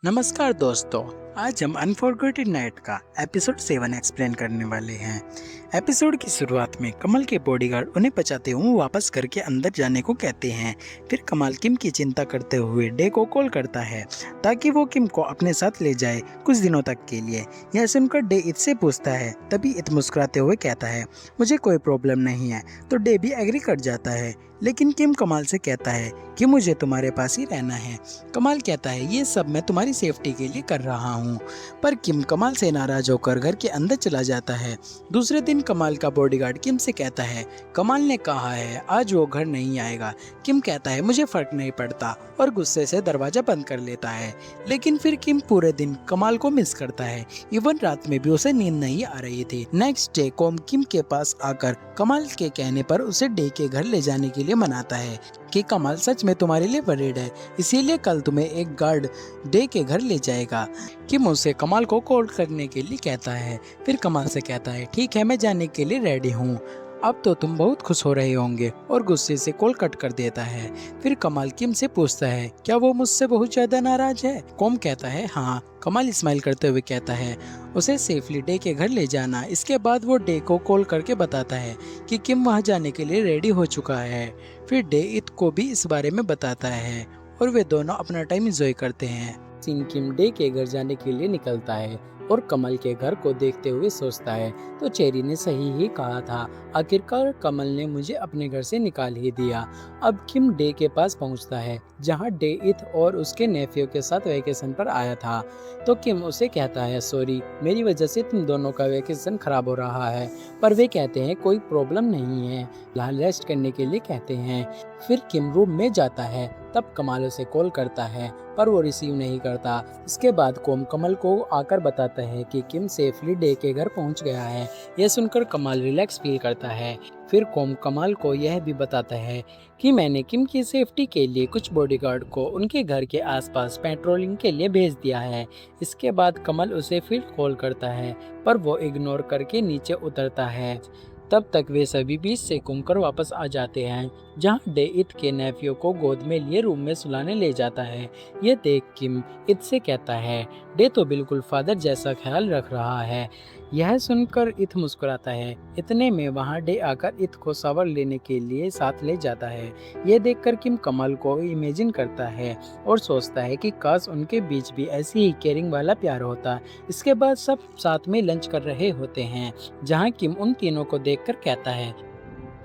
नमस्कार दोस्तों। आज हम अनफॉरगेटेड नाइट का एपिसोड 7 एक्सप्लेन करने वाले हैं। एपिसोड की शुरुआत में कमल के बॉडीगार्ड उन्हें बचाते हुए वापस घर के अंदर जाने को कहते हैं। फिर कमल किम की चिंता करते हुए डे को कॉल करता है ताकि वो किम को अपने साथ ले जाए कुछ दिनों तक के लिए। यह सुनकर डे इत से पूछता है, तभी इत मुस्कुराते हुए कहता है मुझे कोई प्रॉब्लम नहीं है। तो डे भी एग्री कर जाता है, लेकिन किम कमाल से कहता है कि मुझे तुम्हारे पास ही रहना है। कमाल कहता है ये सब मैं तुम्हारी सेफ्टी के लिए कर रहा हूँ। पर किम कमाल से नाराज होकर घर के अंदर चला जाता है। दूसरे दिन कमाल का बॉडीगार्ड किम से कहता है कमाल ने कहा है आज वो घर नहीं आएगा। किम कहता है मुझे फर्क नहीं पड़ता और गुस्से से दरवाजा बंद कर लेता है। लेकिन फिर किम पूरे दिन कमाल को मिस करता है। इवन रात में भी उसे नींद नहीं आ रही थी। नेक्स्ट डे कॉम किम के पास आकर कमाल के कहने पर उसे डे के घर ले जाने के लिए मनाता है कि कमाल सच में तुम्हारे लिए वरीड है, इसीलिए कल तुम्हें एक गार्ड डे के घर ले जाएगा। किम उसे कमाल को कॉल करने के लिए कहता है। फिर कमाल से कहता है ठीक है मैं जाने के लिए रेडी हूँ, अब तो तुम बहुत खुश हो रहे होंगे, और गुस्से से कॉल कट कर देता है। फिर कमाल किम से पूछता है क्या वो मुझसे बहुत ज्यादा नाराज है। कॉम कहता है हाँ। कमाल स्माइल करते हुए कहता है उसे सेफली डे के घर ले जाना। इसके बाद वो डे को कॉल करके बताता है कि किम वहाँ जाने के लिए रेडी हो चुका है। फिर डे इत को भी इस बारे में बताता है और वे दोनों अपना टाइम एंजॉय करते हैं। सीन किम डे के घर जाने के लिए निकलता है और कमल के घर को देखते हुए सोचता है तो चेरी ने सही ही कहा था, आखिरकार कमल ने मुझे अपने घर से निकाल ही दिया। अब किम डे के पास पहुंचता है जहां डे इत और उसके नेफ्यू के साथ वेकेशन पर आया था। तो किम उसे कहता है सॉरी, मेरी वजह से तुम दोनों का वेकेशन खराब हो रहा है। पर वे कहते हैं कोई प्रॉब्लम नहीं है, फिलहाल रेस्ट करने के लिए कहते हैं। फिर किम रूम में जाता है, तब कमाल उसे कॉल करता है पर वो रिसीव नहीं करता। इसके बाद कोम कमल को आकर बताता है कि किम सेफली डे के घर पहुंच गया है। यह सुनकर कमाल रिलैक्स फील करता है। फिर कोम कमाल को यह भी बताता है कि मैंने किम की सेफ्टी के लिए कुछ बॉडीगार्ड को उनके घर के आसपास पेट्रोलिंग के लिए भेज दिया है। इसके बाद कमल उसे फिर कॉल करता है पर वो इग्नोर करके नीचे उतरता है। तब तक वे सभी बीच से घूमकर वापस आ जाते हैं जहां डे इत के नेफ्यू को गोद में लिए रूम में सुलाने ले जाता है। ये देख किम इत से कहता है डे तो बिल्कुल फादर जैसा ख्याल रख रहा है। यह सुनकर इत मुस्कुराता है। इतने में वहां डे आकर इत को शावर लेने के लिए साथ ले जाता है। यह देखकर किम कमल को इमेजिन करता है और सोचता है कि काश उनके बीच भी ऐसी ही केयरिंग वाला प्यार होता। इसके बाद सब साथ में लंच कर रहे होते हैं जहां किम उन तीनों को देखकर कहता है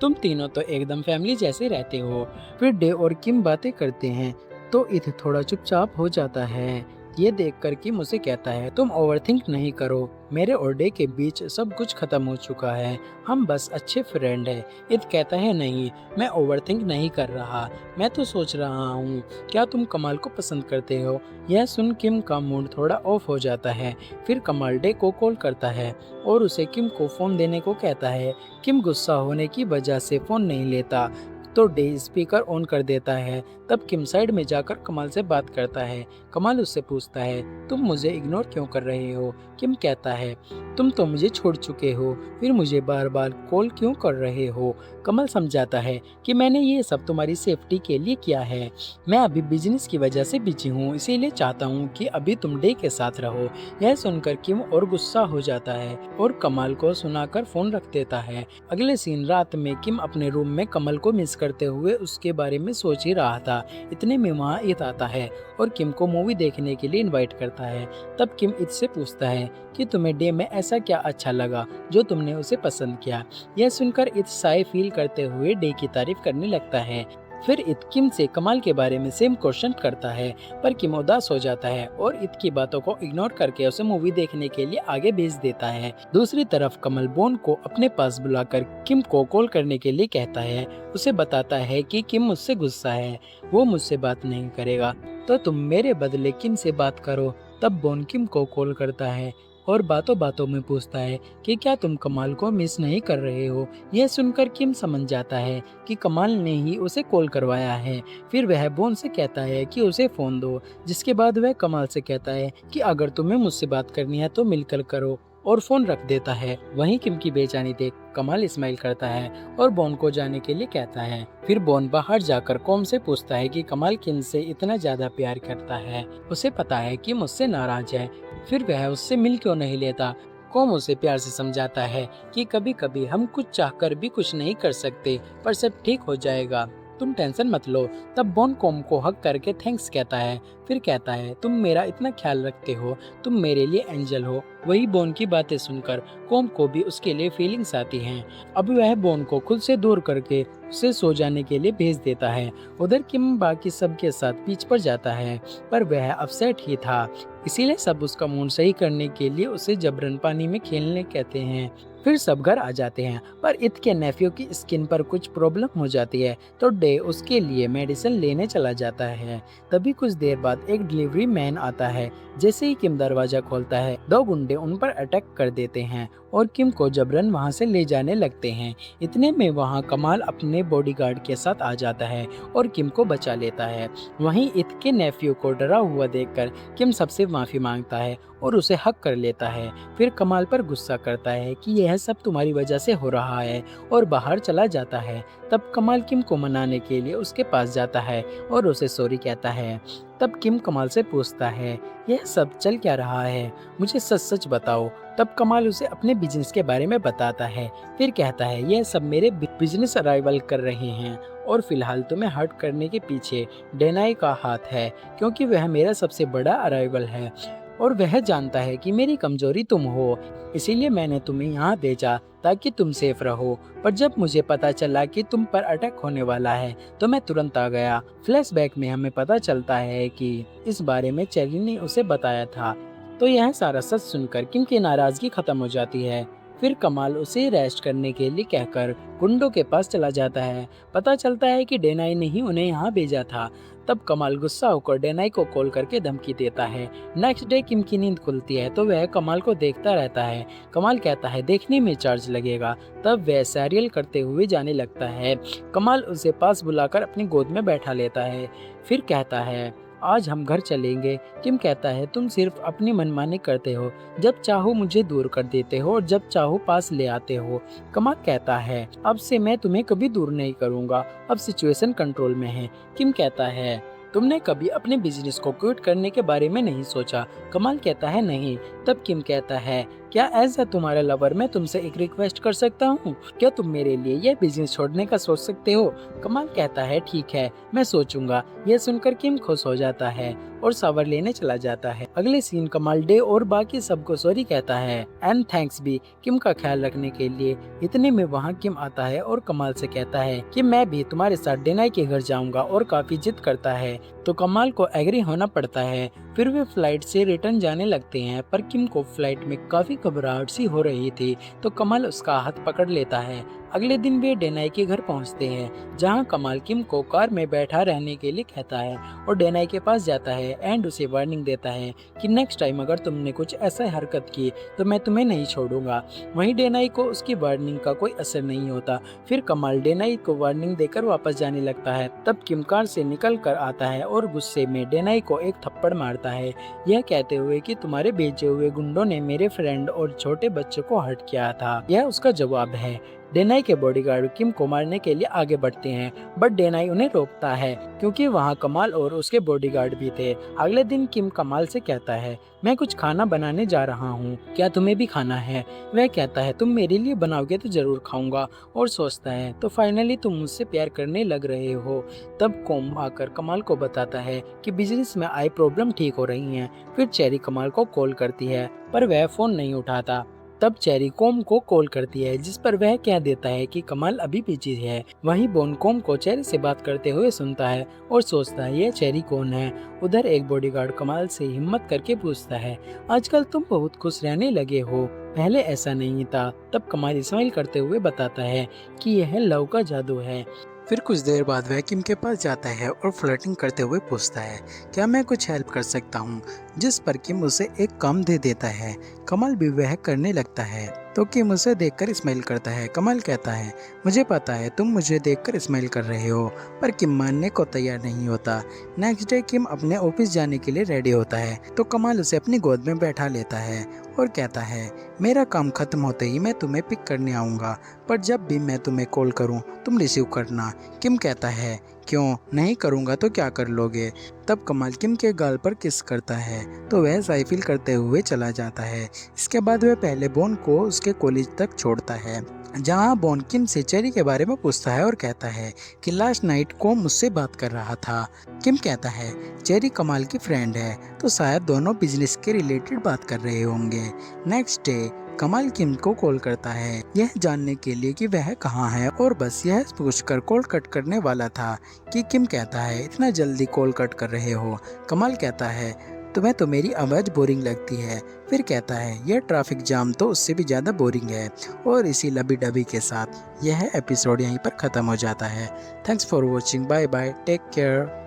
तुम तीनों तो एकदम फैमिली जैसे रहते हो। फिर डे और किम बातें करते हैं तो इत थोड़ा चुपचाप हो जाता है। ये देखकर किम उसे कहता है तुम ओवरथिंक नहीं करो, मेरे और डे के बीच सब कुछ खत्म हो चुका है, हम बस अच्छे फ्रेंड हैं। इत कहता है नहीं, मैं ओवरथिंक नहीं कर रहा, मैं तो सोच रहा हूँ क्या तुम कमाल को पसंद करते हो। यह सुन किम का मूड थोड़ा ऑफ हो जाता है। फिर कमाल डे को कॉल करता है और उसे किम को फ़ोन देने को कहता है। किम गुस्सा होने की वजह से फ़ोन नहीं लेता तो डे स्पीकर ऑन कर देता है। तब किम साइड में जाकर कमाल से बात करता है। कमाल उससे पूछता है तुम मुझे इग्नोर क्यों कर रहे हो। किम कहता है तुम तो मुझे छोड़ चुके हो, फिर मुझे बार बार कॉल क्यों कर रहे हो। कमल समझाता है कि मैंने ये सब तुम्हारी सेफ्टी के लिए किया है, मैं अभी बिजनेस की वजह से बिजी हूँ, इसीलिए चाहता हूँ कि अभी तुम डे के साथ रहो। यह सुनकर किम और गुस्सा हो जाता है और कमाल को सुनाकर फोन रख देता है। अगले सीन रात में किम अपने रूम में कमल को मिस करते हुए उसके बारे में सोच ही रहा था। इतने में वहाँ इत आता है और किम को मूवी देखने के लिए इनवाइट करता है। तब किम इत से पूछता है कि तुम्हें डे में ऐसा क्या अच्छा लगा जो तुमने उसे पसंद किया। यह सुनकर इत शाय फील करते हुए डे की तारीफ करने लगता है। फिर इत किम से कमाल के बारे में सेम क्वेश्चन करता है पर किम उदास हो जाता है और इत की बातों को इग्नोर करके उसे मूवी देखने के लिए आगे भेज देता है। दूसरी तरफ कमल बोन को अपने पास बुलाकर किम को कॉल करने के लिए कहता है। उसे बताता है कि किम मुझसे गुस्सा है, वो मुझसे बात नहीं करेगा, तो तुम मेरे बदले किम से बात करो। तब बोन किम को कॉल करता है और बातों बातों में पूछता है कि क्या तुम कमाल को मिस नहीं कर रहे हो। यह सुनकर किम समझ जाता है कि कमाल ने ही उसे कॉल करवाया है। फिर वह बोन से कहता है कि उसे फ़ोन दो, जिसके बाद वह कमाल से कहता है कि अगर तुम्हें मुझसे बात करनी है तो मिलकर करो, और फ़ोन रख देता है। वहीं किम की बेचैनी देख कमाल स्माइल करता है और बॉन को जाने के लिए कहता है। फिर बॉन बाहर जाकर कॉम से पूछता है कि कमाल किम से इतना ज्यादा प्यार करता है। उसे पता है कि मुझसे नाराज है, फिर वह उससे मिल क्यों नहीं लेता। कॉम उसे प्यार से समझाता है कि कभी कभी हम कुछ चाहकर भी कुछ नहीं कर सकते, पर सब ठीक हो जाएगा, तुम टेंशन मत लो। तब बॉन कॉम को हक करके थैंक्स कहता है, फिर कहता है तुम मेरा इतना ख्याल रखते हो, तुम मेरे लिए एंजल हो। वही बॉन की बातें सुनकर कॉम को भी उसके लिए फीलिंग्स आती हैं। अब वह बॉन को खुद से दूर करके उसे सो जाने के लिए भेज देता है। उधर किम बाकी सबके साथ बीच पर जाता है, पर वह अपसेट ही था, इसीलिए सब उसका मूड सही करने के लिए उसे जबरन पानी में खेलने कहते हैं। फिर सब घर आ जाते हैं, पर इत के नेफ्यू की स्किन पर कुछ प्रॉब्लम हो जाती है, तो डे उसके लिए मेडिसिन लेने चला जाता है। तभी कुछ देर बाद एक डिलीवरी मैन आता है। जैसे ही किम दरवाजा खोलता है, दो गुंडे उन पर अटैक कर देते हैं और किम को जबरन वहां से ले जाने लगते हैं। इतने में वहां कमाल अपने बॉडीगार्ड के साथ आ जाता है और किम को बचा लेता है। वहीं इत के नेफ्यू को डरा हुआ देखकर किम सबसे माफी मांगता है और उसे हक कर लेता है। फिर कमाल पर गुस्सा करता है कि यह सब तुम्हारी वजह से हो रहा है और बाहर चला जाता है। तब कमाल किम को मनाने के लिए उसके पास जाता है और उसे सॉरी कहता है। तब किम कमाल से पूछता है, यह सब चल क्या रहा है, मुझे सच सच बताओ। तब कमाल उसे अपने बिजनेस के बारे में बताता है, फिर कहता है यह सब मेरे बिजनेस अराइवल कर रहे हैं और फिलहाल तुम्हें हर्ट करने के पीछे डेनाई का हाथ है, क्योंकि वह मेरा सबसे बड़ा अराइवल है और वह जानता है कि मेरी कमजोरी तुम हो, इसीलिए मैंने तुम्हें यहाँ भेजा ताकि तुम सेफ रहो। पर जब मुझे पता चला कि तुम पर अटैक होने वाला है तो मैं तुरंत आ गया। फ्लैशबैक में हमें पता चलता है कि इस बारे में चेरी ने उसे बताया था। तो यह सारा सच सुनकर किम की नाराजगी खत्म हो जाती है। फिर कमाल उसे रेस्ट करने के लिए कहकर गुंडों के पास चला जाता है। पता चलता है कि डेनाई ने ही उन्हें यहाँ भेजा था। तब कमाल गुस्सा होकर डेनाई को कॉल करके धमकी देता है। नेक्स्ट डे किम की नींद खुलती है तो वह कमाल को देखता रहता है। कमाल कहता है देखने में चार्ज लगेगा। तब वह सैरियल करते हुए जाने लगता है। कमाल उसे पास बुलाकर अपनी गोद में बैठा लेता है, फिर कहता है आज हम घर चलेंगे। किम कहता है तुम सिर्फ अपनी मनमानी करते हो, जब चाहो मुझे दूर कर देते हो और जब चाहो पास ले आते हो। कमाल कहता है अब से मैं तुम्हें कभी दूर नहीं करूंगा, अब सिचुएशन कंट्रोल में है। किम कहता है तुमने कभी अपने बिजनेस को क्विट करने के बारे में नहीं सोचा। कमाल कहता है नहीं। तब किम कहता है क्या एज अ तुम्हारा लवर मैं तुमसे एक रिक्वेस्ट कर सकता हूँ, क्या तुम मेरे लिए यह बिजनेस छोड़ने का सोच सकते हो। कमाल कहता है ठीक है मैं सोचूंगा। यह सुनकर किम खुश हो जाता है और शावर लेने चला जाता है। अगले सीन कमाल डे और बाकी सबको सॉरी कहता है एंड थैंक्स भी किम का ख्याल रखने के लिए। इतने में वहाँ किम आता है और कमाल से कहता है कि मैं भी तुम्हारे साथ डेनाई के घर जाऊंगा और काफी जिद करता है, तो कमाल को एग्री होना पड़ता है। फिर वे फ्लाइट से रिटर्न जाने लगते हैं, पर किम को फ्लाइट में काफी घबराहट सी हो रही थी, तो कमाल उसका हाथ पकड़ लेता है। अगले दिन वे डेनाई के घर पहुंचते हैं, जहां कमाल किम को कार में बैठा रहने के लिए कहता है और डेनाई के पास जाता है एंड उसे वार्निंग देता है कि नेक्स्ट टाइम अगर तुमने कुछ ऐसा हरकत की तो मैं तुम्हें नहीं छोड़ूंगा। वहीं डेनाई को उसकी वार्निंग का कोई असर नहीं होता। फिर कमाल डेनाई को वार्निंग देकर वापस जाने लगता है। तब किम कार से निकल कर आता है और गुस्से में डेनाई को एक थप्पड़ मारता है, यह कहते हुए कि तुम्हारे भेजे हुए गुंडों ने मेरे फ्रेंड और छोटे बच्चे को हर्ट किया था। यह उसका जवाब है। डेनाई के बॉडीगार्ड किम को मारने के लिए आगे बढ़ते हैं, बट डेनाई उन्हें रोकता है क्योंकि वहां कमाल और उसके बॉडीगार्ड भी थे। अगले दिन किम कमाल से कहता है मैं कुछ खाना बनाने जा रहा हूँ, क्या तुम्हें भी खाना है। वह कहता है तुम मेरे लिए बनाओगे तो जरूर खाऊंगा, और सोचता है तो फाइनली तुम मुझसे प्यार करने लग रहे हो। तब कॉम आकर कमाल को बताता है कि बिजनेस में आई प्रॉब्लम ठीक हो रही है। फिर चेरी कमाल को कॉल करती है, पर वह फोन नहीं उठाता। तब चेरी कॉम को कॉल करती है, जिस पर वह कह देता है कि कमाल अभी बिजी है। वहीं बॉन कॉम को चेरी से बात करते हुए सुनता है और सोचता है ये चेरी कौन है। उधर एक बॉडीगार्ड कमाल से हिम्मत करके पूछता है आजकल तुम बहुत खुश रहने लगे हो, पहले ऐसा नहीं था। तब कमाल स्माइल करते हुए बताता है कि यह लव का जादू है। फिर कुछ देर बाद वह किम के पास जाता है और फ्लर्टिंग करते हुए पूछता है क्या मैं कुछ हेल्प कर सकता हूँ, जिस पर किम उसे एक काम दे देता है। कमाल भी वह करने लगता है। तो किम उसे देखकर स्माइल करता है। कमल कहता है, मुझे पता है तुम मुझे देखकर स्माइल कर रहे हो, पर किम मानने को तैयार नहीं होता। नेक्स्ट डे किम अपने ऑफिस जाने के लिए रेडी होता है तो कमल उसे अपनी गोद में बैठा लेता है और कहता है, मेरा काम खत्म होते ही मैं तुम्हें पिक करने आऊँगा, पर जब भी मैं तुम्हें कॉल करूँ तुम रिसीव करना। किम कहता है, क्यों नहीं करूँगा तो क्या कर लोगे। तब कमल किम के गाल पर किस करता है तो वह साइकिल करते हुए चला जाता है। इसके बाद वह पहले बॉन को उसके कॉलेज तक छोड़ता है, जहाँ बॉन किम से चेरी के बारे में पूछता है और कहता है कि लास्ट नाइट को मुझसे बात कर रहा था। किम कहता है, चेरी कमाल की फ्रेंड है तो शायद दोनों बिजनेस के रिलेटेड बात कर रहे होंगे। नेक्स्ट डे कमाल किम को कॉल करता है यह जानने के लिए कि वह कहाँ है, और बस यह पूछकर कॉल कट करने वाला था कि किम कहता है, इतना जल्दी कॉल कट कर रहे हो। कमाल कहता है, तुम्हें तो मेरी आवाज़ बोरिंग लगती है। फिर कहता है, यह ट्रैफिक जाम तो उससे भी ज़्यादा बोरिंग है। और इसी लबी डबी के साथ यह एपिसोड यहीं पर ख़त्म हो जाता है। Thanks for watching, bye bye, take care.